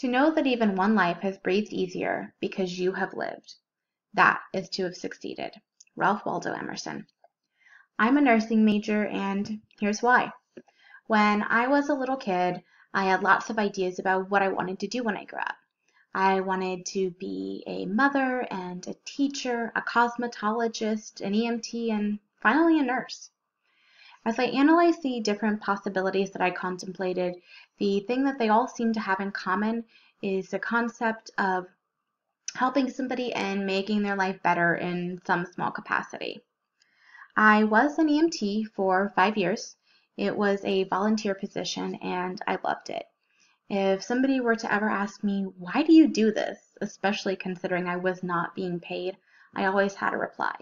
To know that even one life has breathed easier because you have lived. That is to have succeeded. Ralph Waldo Emerson. I'm a nursing major, and here's why. When I was a little kid, I had lots of ideas about what I wanted to do when I grew up. I wanted to be a mother and a teacher, a cosmetologist, an EMT, and finally a nurse. As I analyzed the different possibilities that I contemplated, the thing that they all seem to have in common is the concept of helping somebody and making their life better in some small capacity. I was an EMT for 5 years. It was a volunteer position and I loved it. If somebody were to ever ask me, why do you do this, especially considering I was not being paid, I always had a reply.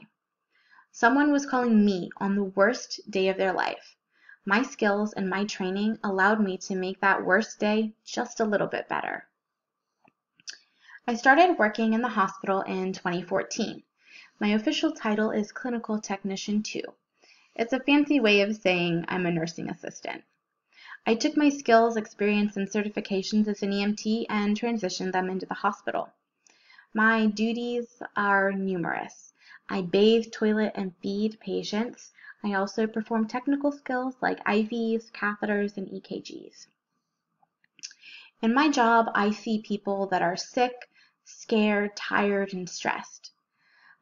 Someone was calling me on the worst day of their life. My skills and my training allowed me to make that worst day just a little bit better. I started working in the hospital in 2014. My official title is Clinical Technician 2. It's a fancy way of saying I'm a nursing assistant. I took my skills, experience, and certifications as an EMT and transitioned them into the hospital. My duties are numerous. I bathe, toilet, and feed patients. I also perform technical skills like IVs, catheters, and EKGs. In my job, I see people that are sick, scared, tired, and stressed.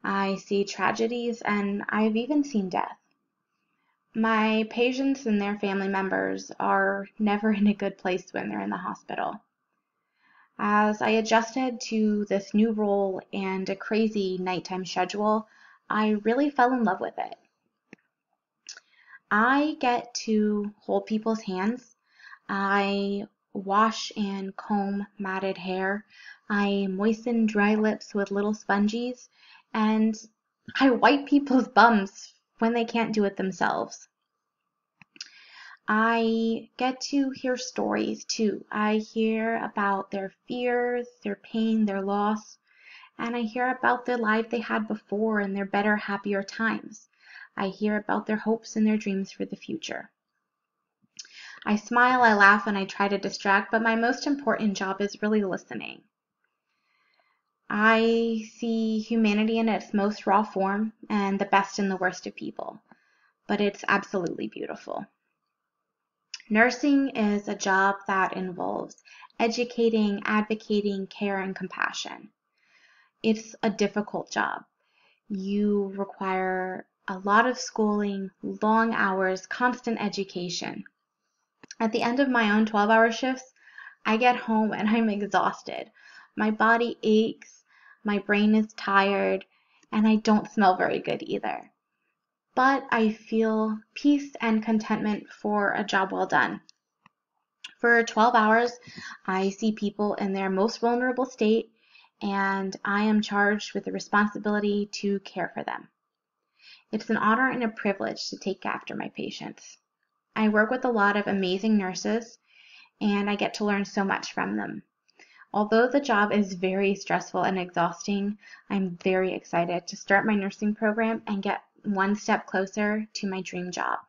I see tragedies, and I've even seen death. My patients and their family members are never in a good place when they're in the hospital. As I adjusted to this new role and a crazy nighttime schedule, I really fell in love with it. I get to hold people's hands. I wash and comb matted hair. I moisten dry lips with little sponges, and I wipe people's bums when they can't do it themselves. I get to hear stories too. I hear about their fears, their pain, their loss, and I hear about the life they had before and their better, happier times. I hear about their hopes and their dreams for the future. I smile, I laugh, and I try to distract, but my most important job is really listening. I see humanity in its most raw form and the best and the worst of people, but it's absolutely beautiful. Nursing is a job that involves educating, advocating, care, and compassion. It's a difficult job. You require a lot of schooling, long hours, constant education. At the end of my own 12-hour shifts, I get home and I'm exhausted. My body aches, my brain is tired, and I don't smell very good either. But I feel peace and contentment for a job well done. For 12 hours, I see people in their most vulnerable state, and I am charged with the responsibility to care for them. It's an honor and a privilege to take after my patients. I work with a lot of amazing nurses, and I get to learn so much from them. Although the job is very stressful and exhausting, I'm very excited to start my nursing program and get one step closer to my dream job.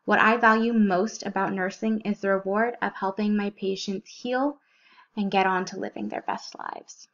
What I value most about nursing is the reward of helping my patients heal and get on to living their best lives.